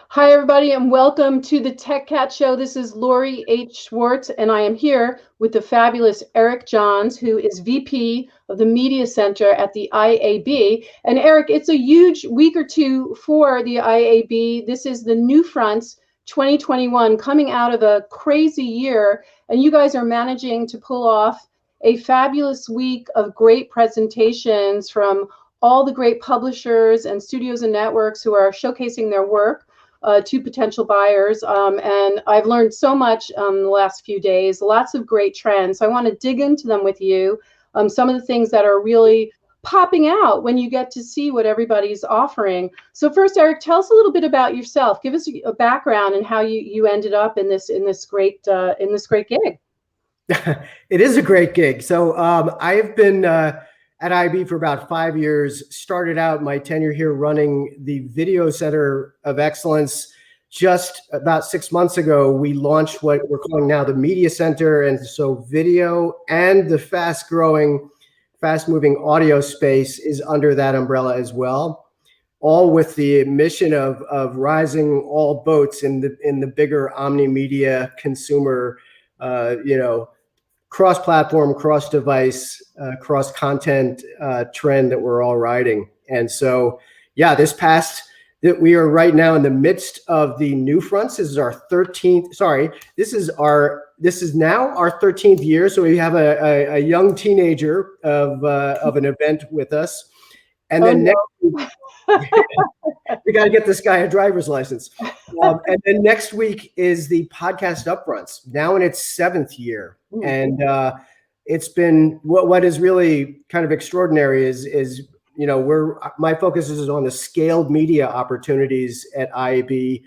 Hi, everybody, and welcome to the Tech Cat Show. This is Lori H. Schwartz, and I am here with the fabulous Eric Johns, who is VP of the Media Center at the IAB. And Eric, it's a huge week or two for the IAB. This is the NewFronts 2021, coming out of a crazy year, and you guys are managing to pull off a fabulous week of great presentations from all the great publishers and studios and networks who are showcasing their work to potential buyers. And I've learned so much the last few days, lots of great trends. So I want to dig into them with you. Some of the things that are really popping out when you get to see what everybody's offering. So first, Eric, tell us a little bit about yourself. Give us a background and how you ended up in this great gig. It is a great gig. So I've been at IB for about 5 years, started out my tenure here running the Video Center of Excellence. Just about 6 months ago, we launched what we're calling now the Media Center. And so video and the fast-growing, fast-moving audio space is under that umbrella as well, all with the mission of rising all boats in the bigger omni-media consumer, cross-platform, cross-device, cross-content trend that we're all riding. And so, yeah, we are right now in the midst of the NewFronts. This is our 13th. Sorry, this is now our 13th year. So we have a young teenager of an event with us, and then next. We got to get this guy a driver's license. And then next week is the podcast Upfronts, now in its 7th year. And it's been what is really kind of extraordinary is my focus is on the scaled media opportunities at IAB,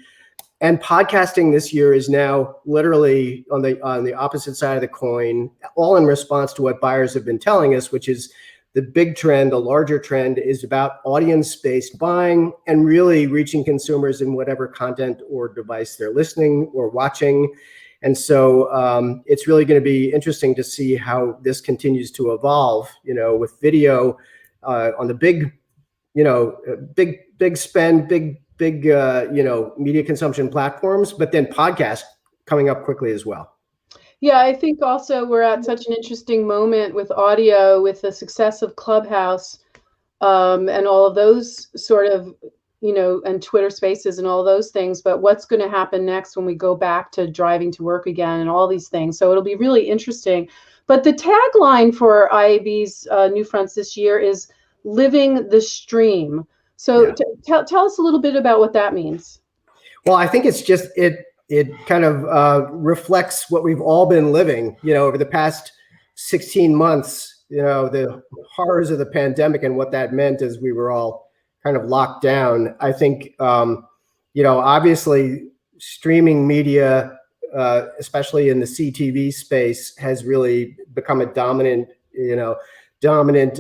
and podcasting this year is now literally on the opposite side of the coin, all in response to what buyers have been telling us, which is the big trend, the larger trend is about audience-based buying and really reaching consumers in whatever content or device they're listening or watching. And so it's really going to be interesting to see how this continues to evolve, with video on the big spend, big media consumption platforms, but then podcast coming up quickly as well. Yeah, I think also we're at such an interesting moment with audio, with the success of Clubhouse and all of those sort of, and Twitter Spaces and all those things. But what's going to happen next when we go back to driving to work again and all these things? So it'll be really interesting. But the tagline for IAB's NewFronts this year is living the stream. So yeah. Tell us a little bit about what that means. Well, I think it's just it kind of reflects what we've all been living, over the past 16 months, the horrors of the pandemic and what that meant as we were all kind of locked down. I think, obviously streaming media, especially in the CTV space, has really become a dominant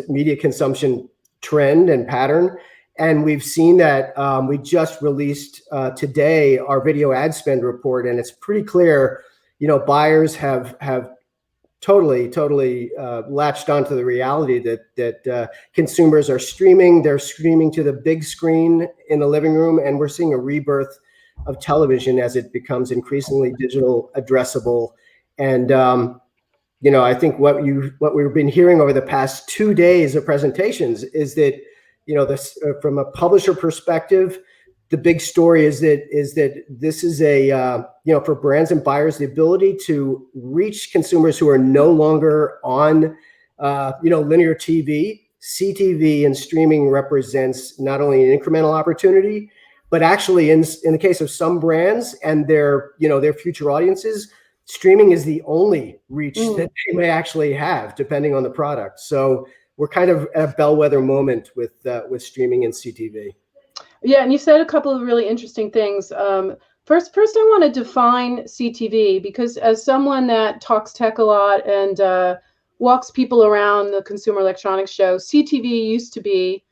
media consumption trend and pattern. And we've seen that. We just released today our video ad spend report, and it's pretty clear, buyers have totally latched onto the reality that consumers are streaming. They're streaming to the big screen in the living room, and we're seeing a rebirth of television as it becomes increasingly digital addressable. And I think what we've been hearing over the past 2 days of presentations is that, this from a publisher perspective, the big story is that this is for brands and buyers, the ability to reach consumers who are no longer on linear TV. CTV and streaming represents not only an incremental opportunity, but actually in the case of some brands and their future audiences, streaming is the only reach that they may actually have, depending on the product. So we're kind of at a bellwether moment with streaming and CTV. Yeah, and you said a couple of really interesting things. First, I want to define CTV, because as someone that talks tech a lot and walks people around the Consumer Electronics Show, CTV used to be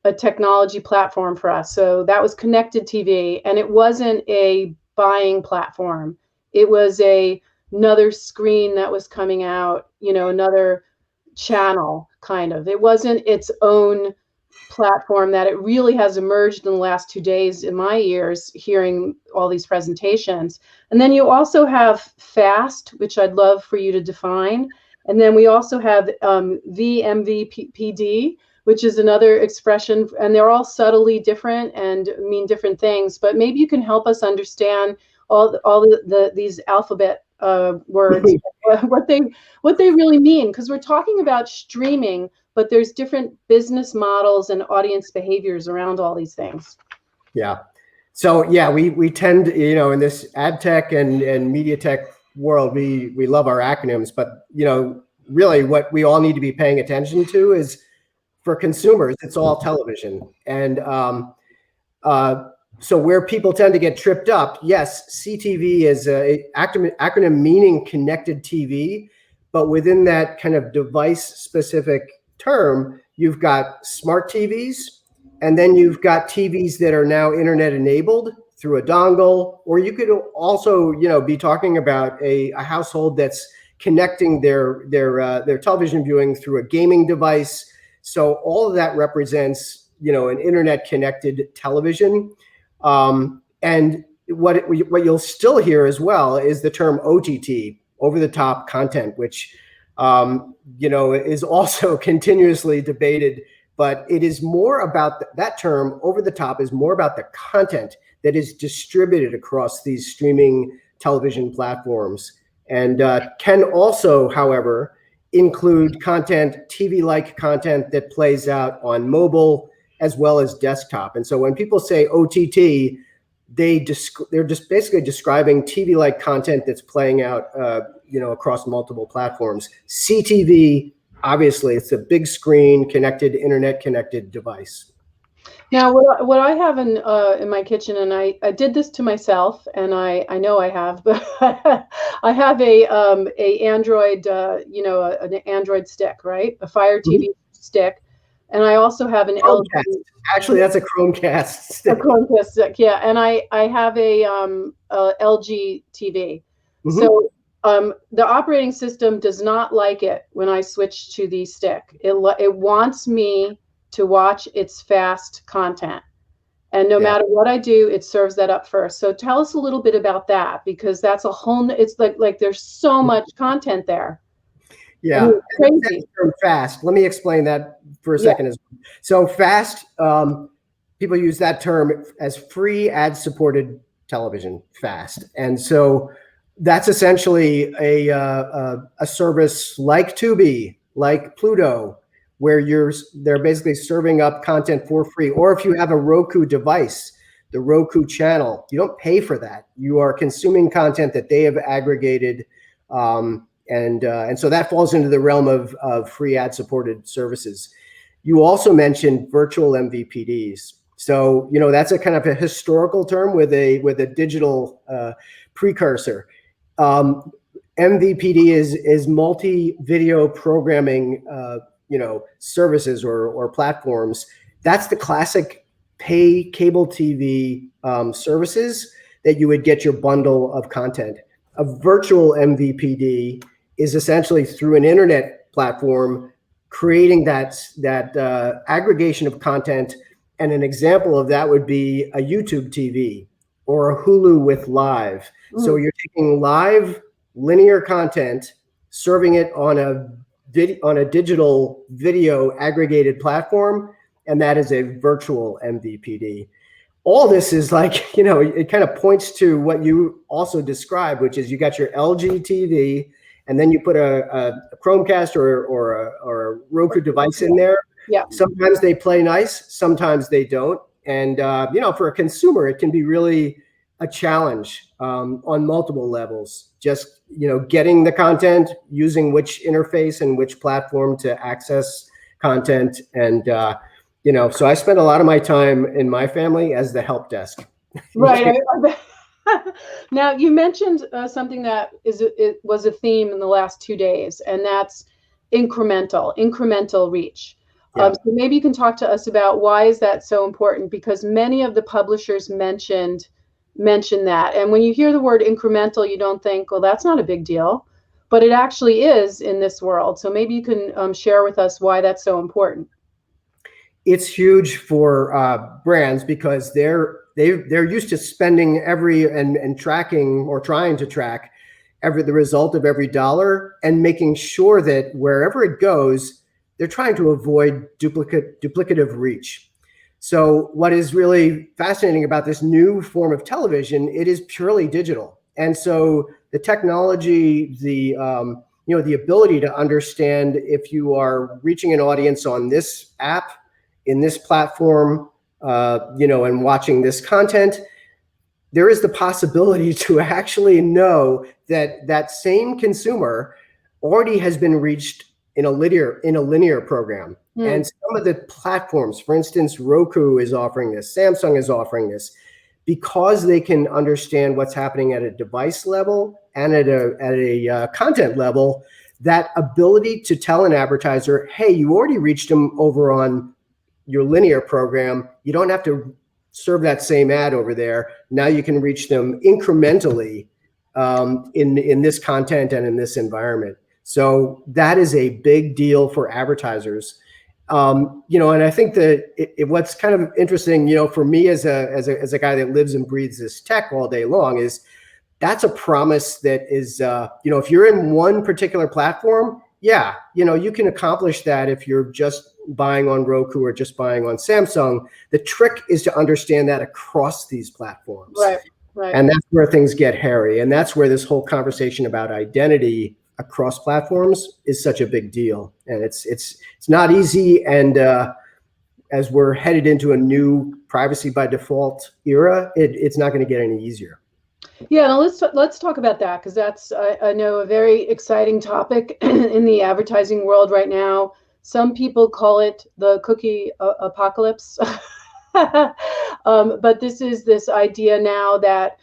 a technology platform for us. So that was connected TV, and it wasn't a buying platform. It was another screen that was coming out, another channel kind of. It wasn't its own platform that it really has emerged in the last 2 days in my ears, hearing all these presentations. And then you also have FAST, which I'd love for you to define. And then we also have VMVPD, which is another expression, and they're all subtly different and mean different things. But maybe you can help us understand these alphabet words, what they really mean, because we're talking about streaming, but there's different business models and audience behaviors around all these things. Yeah. So yeah, we tend, in this ad tech and media tech world, we love our acronyms, but really what we all need to be paying attention to is, for consumers, it's all television. And so where people tend to get tripped up, yes, CTV is a acronym meaning connected TV, but within that kind of device specific term, you've got smart TVs, and then you've got TVs that are now internet enabled through a dongle, or you could also, be talking about a household that's connecting their television viewing through a gaming device. So all of that represents, an internet connected television. And what you'll still hear as well is the term OTT, over the top content, which, is also continuously debated, but it is more about that term, over the top, is more about the content that is distributed across these streaming television platforms, and can also, however, include content, TV-like content that plays out on mobile as well as desktop. And so when people say OTT, they're just basically describing TV-like content that's playing out, across multiple platforms. CTV, obviously, it's a big screen connected, internet connected device. Now, what I have in my kitchen, and I did this to myself, and I know I have, but I have a Android, an Android stick, right? A Fire TV stick, and I also have an Chromecast. LG. Actually, that's a Chromecast stick. A Chromecast stick, yeah, and I have a LG TV. So the operating system does not like it when I switch to the stick. It wants me to watch its fast content. And no matter what I do, it serves that up first. So tell us a little bit about that, because that's a whole, it's like there's so much content there. Yeah, crazy. Fast. Let me explain that for a second as well. So fast, people use that term as free ad-supported television, fast. And so that's essentially a service like Tubi, like Pluto, where they're basically serving up content for free. Or if you have a Roku device, the Roku channel, you don't pay for that. You are consuming content that they have aggregated, and so that falls into the realm of free ad-supported services. You also mentioned virtual MVPDs. So that's a kind of a historical term with a digital precursor. MVPD is multi-video programming services or platforms. That's the classic pay cable TV services that you would get your bundle of content. A virtual MVPD is essentially through an internet platform creating that aggregation of content. And an example of that would be a YouTube TV or a Hulu with Live. So you're taking live linear content, serving it on a digital video aggregated platform, and that is a virtual MVPD. All this is like, it kind of points to what you also described, which is you got your LG TV, and then you put a Chromecast or a Roku device in there. Yeah. Sometimes they play nice, sometimes they don't. And, for a consumer, it can be really a challenge on multiple levels. Just, getting the content, using which interface and which platform to access content. And, so I spend a lot of my time in my family as the help desk. Right. Now, you mentioned something that it was a theme in the last 2 days, and that's incremental reach. So maybe you can talk to us about why is that so important, because many of the publishers mention that. And when you hear the word incremental, you don't think, well, that's not a big deal, but it actually is in this world. So maybe you can share with us why that's so important. It's huge for brands because they're used to spending and tracking or trying to track the result of every dollar and making sure that wherever it goes, they're trying to avoid duplicative reach. So what is really fascinating about this new form of television, it is purely digital. And so the technology, the ability to understand if you are reaching an audience on this app, in this platform, and watching this content, there is the possibility to actually know that that same consumer already has been reached in a linear program. And some of the platforms, for instance, Roku is offering this, Samsung is offering this, because they can understand what's happening at a device level and at a content level. That ability to tell an advertiser, hey, you already reached them over on your linear program. You don't have to serve that same ad over there. Now you can reach them incrementally in this content and in this environment. So that is a big deal for advertisers. And I think that what's kind of interesting, for me as a guy that lives and breathes this tech all day long, is that's a promise that is, if you're in one particular platform, you can accomplish that if you're just buying on Roku or just buying on Samsung. The trick is to understand that across these platforms. Right. And that's where things get hairy. And that's where this whole conversation about identity across platforms is such a big deal. And it's not easy. And as we're headed into a new privacy by default era, it's not going to get any easier. Yeah, now let's talk about that, because that's I know a very exciting topic in the advertising world right now. Some people call it the cookie apocalypse, but this is this idea now that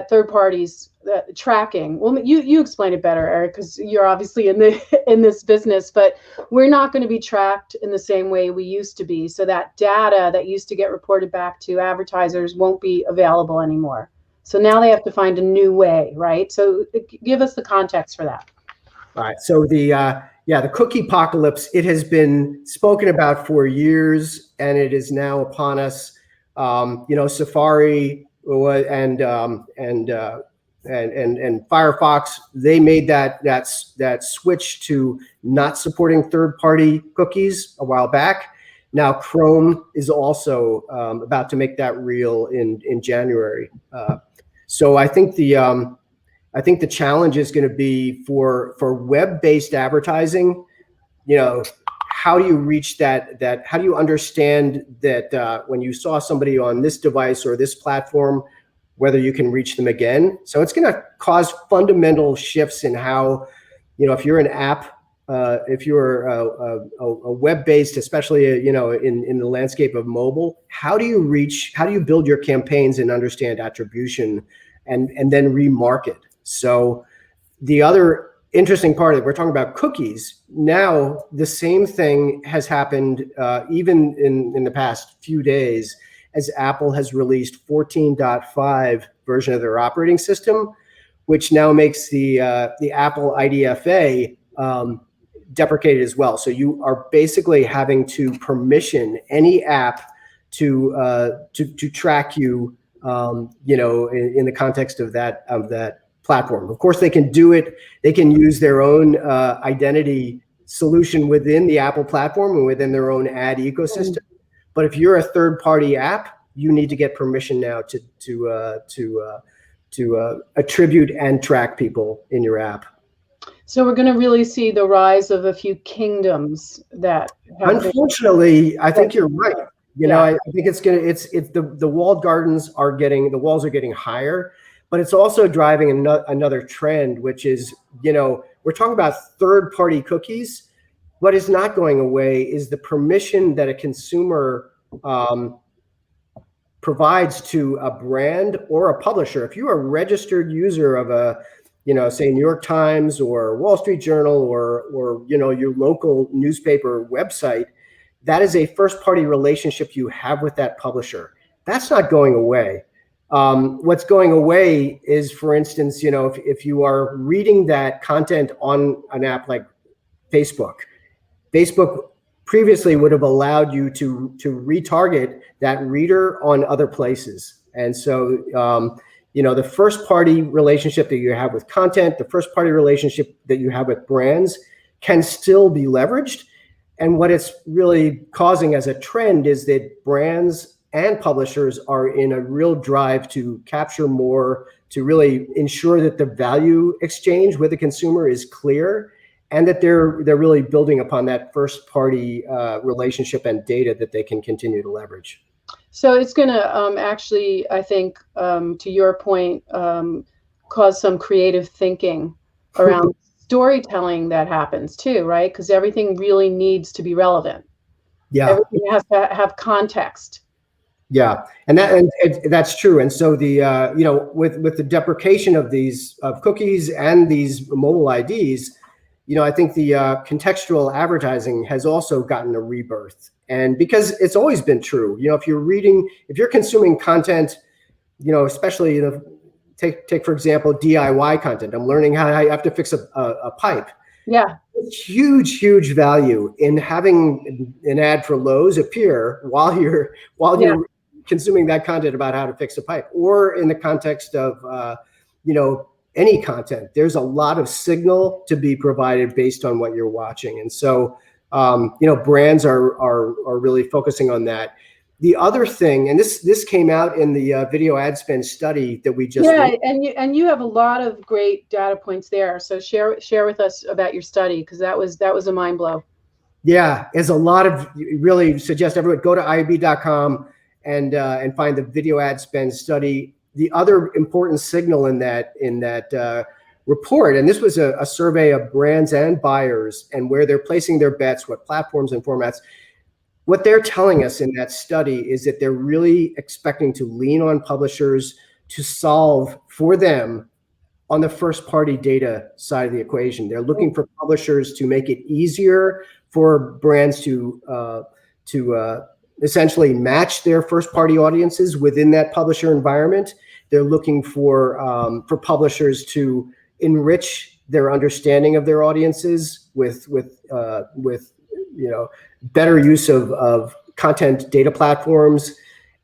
third parties tracking. Well, you explain it better, Eric, because you're obviously in this business. But we're not going to be tracked in the same way we used to be. So that data that used to get reported back to advertisers won't be available anymore. So now they have to find a new way, right? So give us the context for that. All right. So the cookie apocalypse, it has been spoken about for years, and it is now upon us. Safari and Firefox, they made that switch to not supporting third-party cookies a while back. Now Chrome is also about to make that real in January. So I think the challenge is going to be for web-based advertising. How do you reach that? How do you understand that when you saw somebody on this device or this platform, whether you can reach them again? So it's going to cause fundamental shifts in how, if you're an app, if you're a web-based, especially in the landscape of mobile, how do you build your campaigns and understand attribution and then remarket? So the other interesting part of it, we're talking about cookies. Now, the same thing has happened even in the past few days, as Apple has released 14.5 version of their operating system, which now makes the Apple IDFA deprecated as well. So you are basically having to permission any app to track you, in the context of that platform. Of course, they can do it. They can use their own identity solution within the Apple platform and within their own ad ecosystem. But if you're a third-party app, you need to get permission now to attribute and track people in your app. So we're going to really see the rise of a few kingdoms that. Unfortunately, I think you're right. I think it's the walled gardens the walls are getting higher. But it's also driving another trend, which is, we're talking about third-party cookies. What is not going away is the permission that a consumer provides to a brand or a publisher. If you're a registered user of say New York Times or Wall Street Journal or your local newspaper website, that is a first-party relationship you have with that publisher. That's not going away. What's going away is, for instance, if you are reading that content on an app like Facebook previously would have allowed you to retarget that reader on other places. And so, the first party relationship that you have with content, the first party relationship that you have with brands can still be leveraged. And what it's really causing as a trend is that brands and publishers are in a real drive to capture more, to really ensure that the value exchange with the consumer is clear, and that they're really building upon that first party relationship and data that they can continue to leverage. So it's going to actually, I think, to your point, cause some creative thinking around storytelling that happens too, right? Because everything really needs to be relevant. Yeah, everything has to have context. Yeah, and that's true. And so the with the deprecation of these cookies and these mobile IDs, I think the contextual advertising has also gotten a rebirth. And because it's always been true, if you're consuming content, especially take for example DIY content. I'm learning how I have to fix a pipe. Yeah. Huge value in having an ad for Lowe's appear while you're consuming that content about how to fix a pipe, or in the context of any content. There's a lot of signal to be provided based on what you're watching, and so brands are really focusing on that. The other thing, and this came out in the video ad spend study that we just and you have a lot of great data points there. So share with us about your study, because that was a mind blow. Yeah, there's a lot of, really suggest everyone go to IAB.com and find the video ad spend study. The other important signal in that report, and this was a survey of brands and buyers and where they're placing their bets, what platforms and formats. What they're telling us in that study is that they're really expecting to lean on publishers to solve for them on the first party data side of the equation. They're looking for publishers to make it easier for brands to essentially match their first party audiences within that publisher environment. They're looking for publishers to enrich their understanding of their audiences with better use of content data platforms.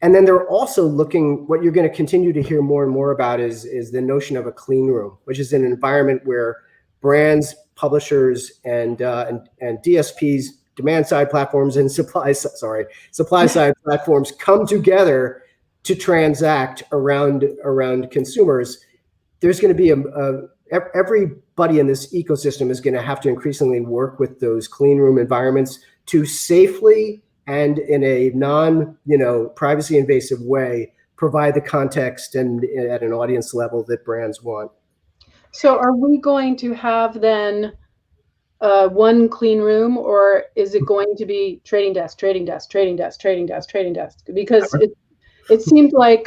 And then they're also looking, what you're going to continue to hear more and more about is the notion of a clean room, which is an environment where brands, publishers, and DSPs, demand side platforms, and supply side platforms come together to transact around consumers. There's going to be everybody in this ecosystem is going to have to increasingly work with those clean room environments to safely and in a privacy invasive way provide the context and at an audience level that brands want. So are we going to have then one clean room, or is it going to be trading desk? Because it seemed like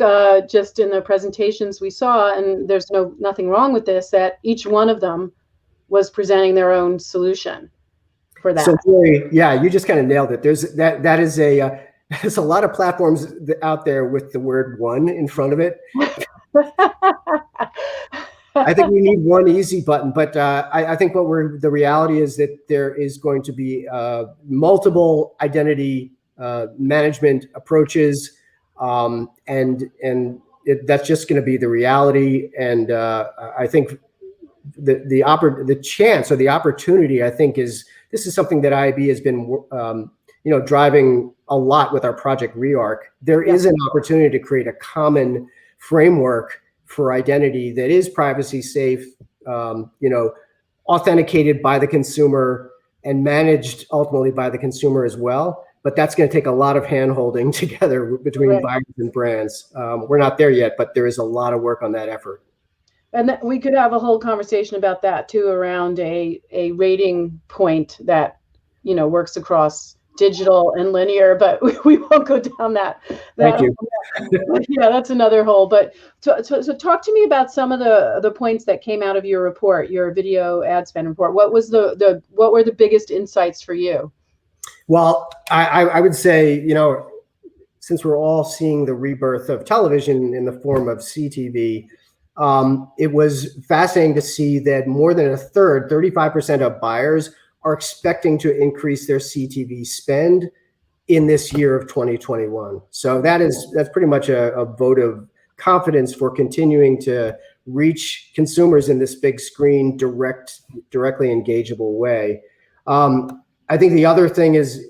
just in the presentations we saw, and there's nothing wrong with this, that each one of them was presenting their own solution for that. So yeah, you just kind of nailed it. There's there's a lot of platforms out there with the word one in front of it. I think we need one easy button, but I think the reality is that there is going to be multiple identity management approaches, that's just going to be the reality. And I think the chance or the opportunity, I think, this is something that IAB has been driving a lot with our project ReArc. There is an opportunity to create a common framework for identity that is privacy safe, authenticated by the consumer and managed ultimately by the consumer as well. But that's going to take a lot of hand-holding together between buyers and brands. We're not there yet, but there is a lot of work on that effort. And we could have a whole conversation about that too, around a rating point that works across digital and linear, but we won't go down that. Thank you. Yeah, that's another hole. But so talk to me about some of the points that came out of your report, your video ad spend report. What were the biggest insights for you? Well, I would say, since we're all seeing the rebirth of television in the form of CTV, it was fascinating to see that more than a third, 35% of buyers are expecting to increase their CTV spend in this year of 2021. So that's pretty much a vote of confidence for continuing to reach consumers in this big screen, directly engageable way. I think the other thing is,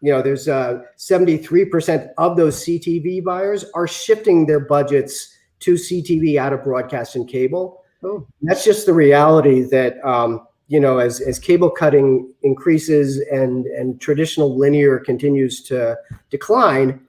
there's 73% of those CTV buyers are shifting their budgets to CTV out of broadcast and cable. Oh. That's just the reality that, as cable cutting increases and traditional linear continues to decline,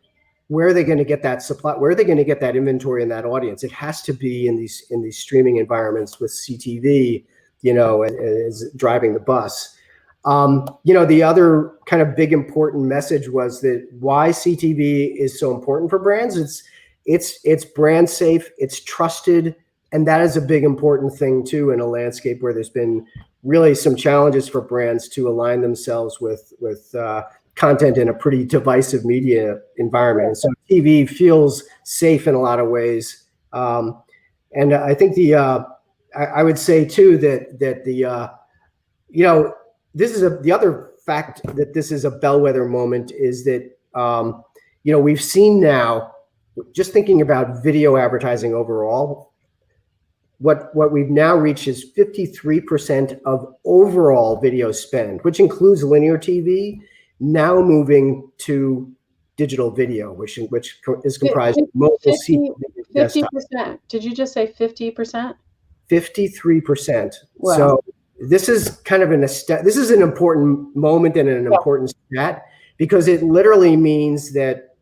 where are they going to get that supply? Where are they going to get that inventory and that audience? It has to be in these streaming environments with CTV, as driving the bus. The other kind of big important message was that why CTV is so important for brands. It's brand safe, it's trusted, and that is a big important thing too in a landscape where there's been really some challenges for brands to align themselves with content in a pretty divisive media environment. And so TV feels safe in a lot of ways. And I think I would say too that this is the other fact that this is a bellwether moment is that, we've seen now, just thinking about video advertising overall, what we've now reached is 53% of overall video spend, which includes linear TV, now moving to digital video, which is comprised of mobile, CTV, desktop. 50%. Did you just say 50%? 53%. Wow. So this is kind of this is an important moment and an important stat, because it literally means that,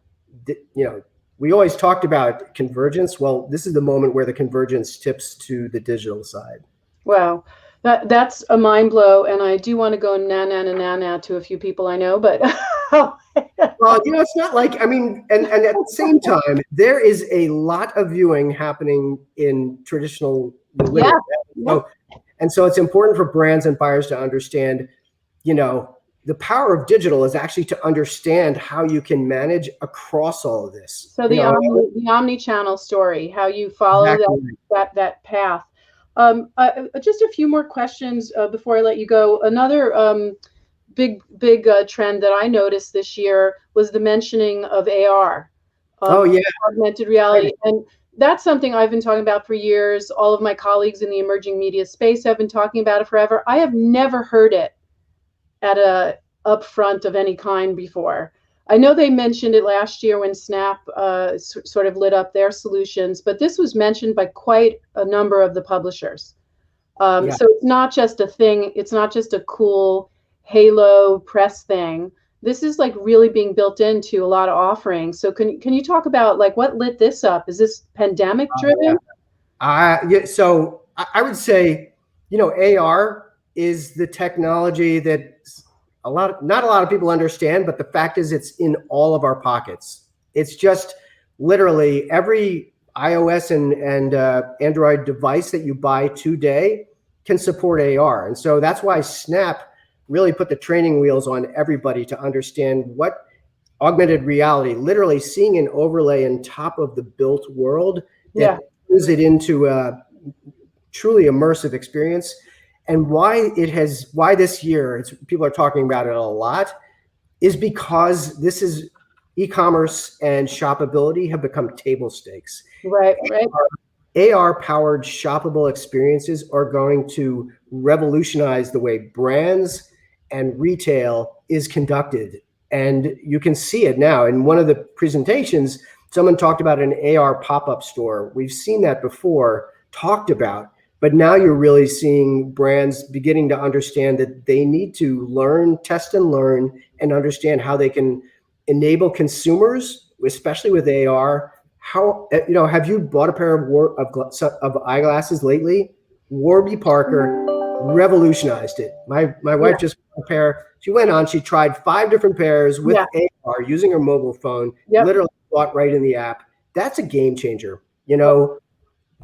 we always talked about convergence. Well, this is the moment where the convergence tips to the digital side. Wow. That's a mind blow, and I do want to go na to a few people I know, but well, it's not like, and at the same time, there is a lot of viewing happening in traditional linear. So it's important for brands and buyers to understand, the power of digital is actually to understand how you can manage across all of this. So the omni-channel story, how you follow that path. Just a few more questions before I let you go. Another big trend that I noticed this year was the mentioning of AR. Augmented reality. And that's something I've been talking about for years. All of my colleagues in the emerging media space have been talking about it forever. I have never heard it at a upfront of any kind before. I know they mentioned it last year when Snap sort of lit up their solutions, but this was mentioned by quite a number of the publishers. So it's not just a thing. It's not just a cool halo press thing. This is like really being built into a lot of offerings. So can you talk about like what lit this up? Is this pandemic driven? So I would say, AR is the technology that not a lot of people understand, but the fact is it's in all of our pockets. It's just literally every iOS and Android device that you buy today can support AR. And so that's why Snap really put the training wheels on everybody to understand what augmented reality, literally seeing an overlay on top of the built world that turns it into a truly immersive experience. And why this year, people are talking about it a lot, is because this is e-commerce and shoppability have become table stakes. Right. AR-powered shoppable experiences are going to revolutionize the way brands and retail is conducted. And you can see it now. In one of the presentations, someone talked about an AR pop-up store. We've seen that before, talked about. But now you're really seeing brands beginning to understand that they need to test and learn, and understand how they can enable consumers, especially with AR. Have you bought a pair of eyeglasses lately? Warby Parker revolutionized it. My wife just bought a pair. She went on, she tried 5 different pairs with AR using her mobile phone, literally bought right in the app. That's a game changer.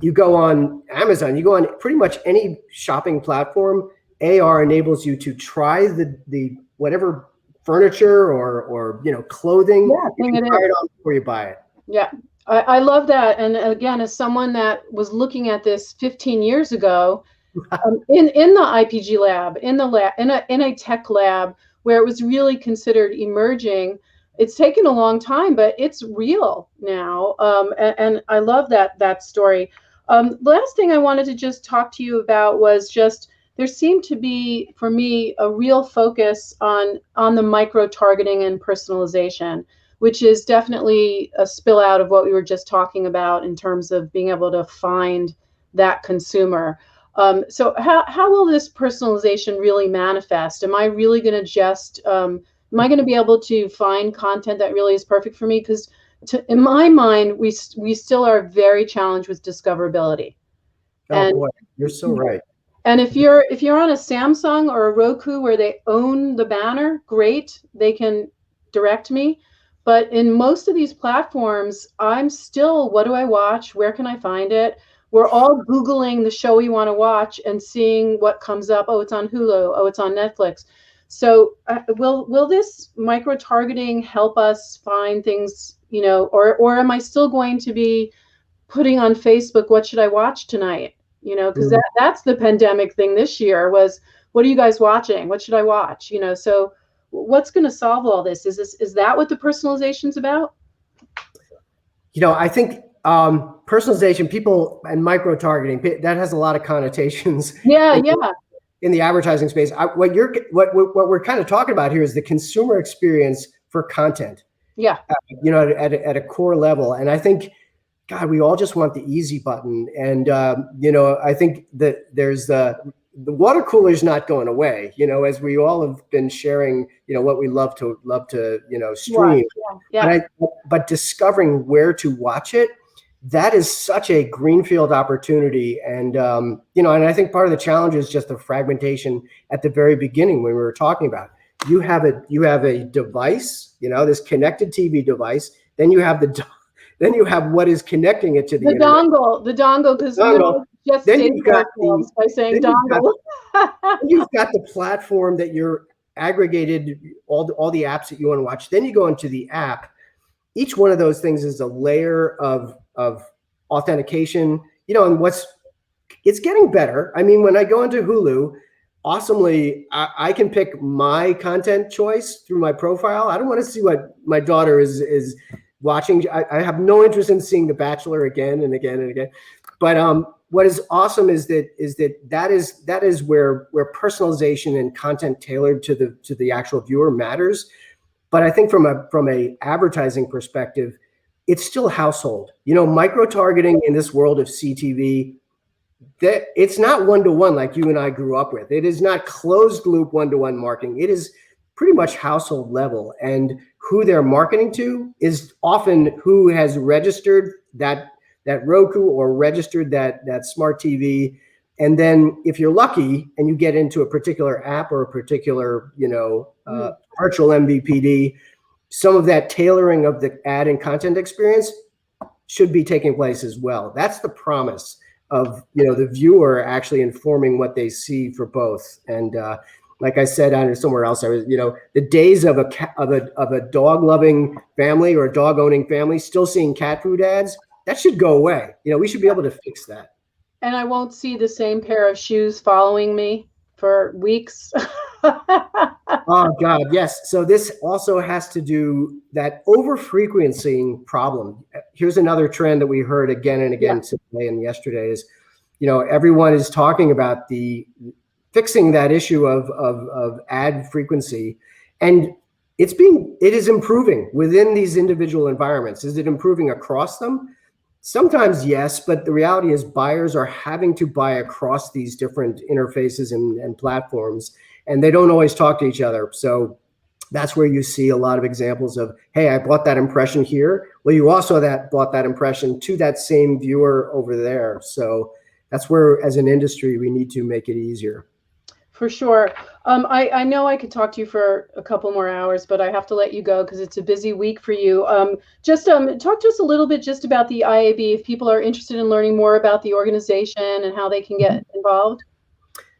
You go on Amazon, you go on pretty much any shopping platform, AR enables you to try the whatever furniture or clothing. You can try it on before you buy it. Yeah, I love that. And again, as someone that was looking at this 15 years ago, in the IPG lab, in a tech lab where it was really considered emerging. It's taken a long time, but it's real now, and I love that story. The last thing I wanted to just talk to you about was just there seemed to be, for me, a real focus on the micro targeting and personalization, which is definitely a spill out of what we were just talking about in terms of being able to find that consumer. So how will this personalization really manifest? Am I really going to just am I going to be able to find content that really is perfect for me? Because in my mind, we still are very challenged with discoverability. Oh And boy, you're so right. and if you're on a Samsung or a Roku where they own the banner, great, they can direct me. But in most of these platforms, I'm still, what do I watch? Where can I find it? We're all Googling the show we want to watch and seeing what comes up. Oh, it's on Hulu. Oh, it's on Netflix. So will this micro targeting help us find things, or am I still going to be putting on Facebook, what should I watch tonight? Because that's the pandemic thing this year was, what are you guys watching? What should I watch? So what's going to solve all this? Is that what the personalization's about? I think personalization, people, and micro targeting, that has a lot of connotations. Yeah. In the advertising space. What we're kind of talking about here is the consumer experience for content. Yeah. At a core level. And I think, God, we all just want the easy button. And I think that there's the water cooler's not going away. As we all have been sharing, what we love to stream. Yeah. But discovering where to watch it, that is such a greenfield opportunity. And, and I think part of the challenge is just the fragmentation at the very beginning when we were talking about, you have a device, this connected TV device, then you have what is connecting it to the internet. The dongle, because just saved ourselves by saying dongle. You've got the platform that you're aggregated all the apps that you want to watch. Then you go into the app. Each one of those things is a layer of authentication, and it's getting better. I mean, when I go into Hulu, awesomely, I can pick my content choice through my profile. I don't want to see what my daughter is watching. I have no interest in seeing The Bachelor again and again and again. But what is awesome is that is where personalization and content tailored to the actual viewer matters. But I think from a advertising perspective, it's still household. Micro targeting in this world of CTV, that it's not one-to-one like you and I grew up with. It is not closed loop one-to-one marketing. It is pretty much household level, and who they're marketing to is often who has registered that Roku or registered that smart TV. And then if you're lucky and you get into a particular app or a particular, virtual MVPD, some of that tailoring of the ad and content experience should be taking place as well. That's the promise of, the viewer actually informing what they see for both. And like I said, I somewhere else, I was, the days of a dog loving family or a dog owning family still seeing cat food ads, that should go away. We should be able to fix that. And I won't see the same pair of shoes following me for weeks. Oh God, yes. So this also has to do that over frequency problem. Here's another trend that we heard again and again today and yesterday is, everyone is talking about fixing that issue of ad frequency, and it is improving within these individual environments. Is it improving across them? Sometimes yes, but the reality is buyers are having to buy across these different interfaces and platforms, and they don't always talk to each other. So that's where you see a lot of examples of, hey, I bought that impression here. Well, you also bought that impression to that same viewer over there. So that's where, as an industry, we need to make it easier. For sure. I know I could talk to you for a couple more hours, but I have to let you go because it's a busy week for you. Just talk to us a little bit just about the IAB, if people are interested in learning more about the organization and how they can get involved.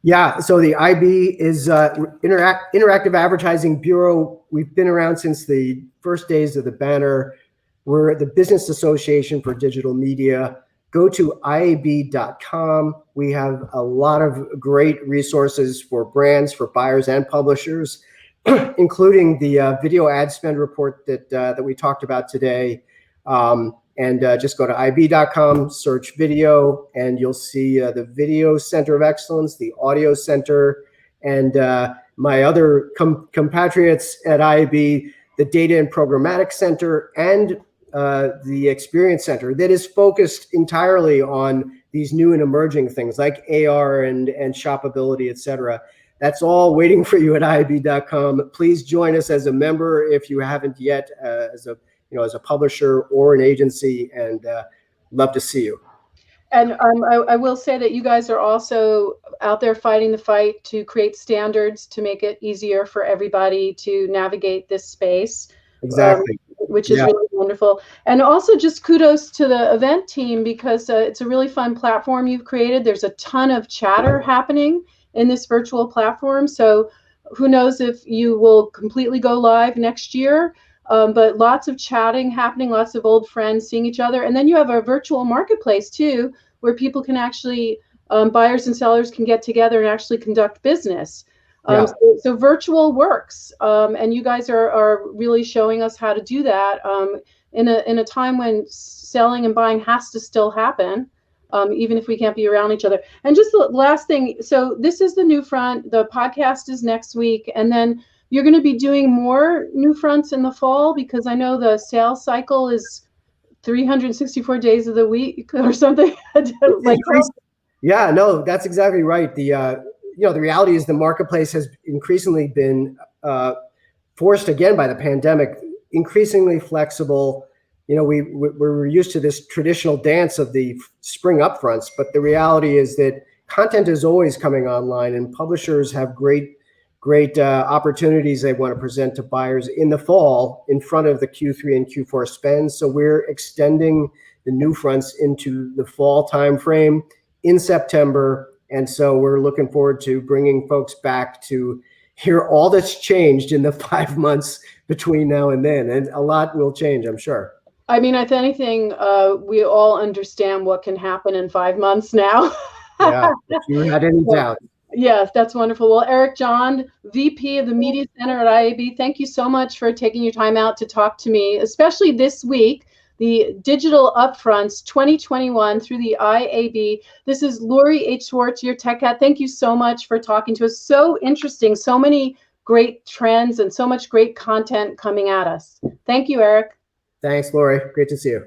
Yeah, so the IAB is Interactive Advertising Bureau. We've been around since the first days of the banner. We're the Business Association for Digital Media. go to IAB.com. We have a lot of great resources for brands, for buyers and publishers, including the video ad spend report that we talked about today. Just go to IAB.com, search video, and you'll see the Video Center of Excellence, the Audio Center, and my other compatriots at IAB, the Data and Programmatic Center, and the Experience Center that is focused entirely on these new and emerging things like AR and shoppability, et cetera. That's all waiting for you at IAB.com. Please join us as a member if you haven't yet, as a publisher or an agency, and love to see you. And I will say that you guys are also out there fighting the fight to create standards to make it easier for everybody to navigate this space. Exactly. Which is really wonderful. And also just kudos to the event team, because it's a really fun platform you've created. There's a ton of chatter happening in this virtual platform. So who knows if you will completely go live next year, but lots of chatting happening, lots of old friends seeing each other. And then you have a virtual marketplace too, where people can actually, buyers and sellers can get together and actually conduct business. So virtual works, and you guys are really showing us how to do that in a time when selling and buying has to still happen, even if we can't be around each other. And just the last thing, so this is the NewFront. The podcast is next week, and then you're going to be doing more NewFronts in the fall, because I know the sales cycle is 364 days of the week or something. Yeah, no, that's exactly right. The reality is the marketplace has increasingly been forced again by the pandemic, increasingly flexible. We're used to this traditional dance of the spring upfronts, but the reality is that content is always coming online, and publishers have great opportunities they want to present to buyers in the fall in front of the Q3 and Q4 spends. So we're extending the NewFronts into the fall timeframe in September. And so we're looking forward to bringing folks back to hear all that's changed in the 5 months between now and then. And a lot will change, I'm sure. I mean, if anything, we all understand what can happen in 5 months now. Yeah, if you had any doubt. Yes, that's wonderful. Well, Eric John, VP of the Media Center at IAB, thank you so much for taking your time out to talk to me, especially this week, the Digital Upfronts 2021 through the IAB. This is Lori H. Schwartz, your Tech Cat. Thank you so much for talking to us. So interesting, so many great trends and so much great content coming at us. Thank you, Eric. Thanks, Lori. Great to see you.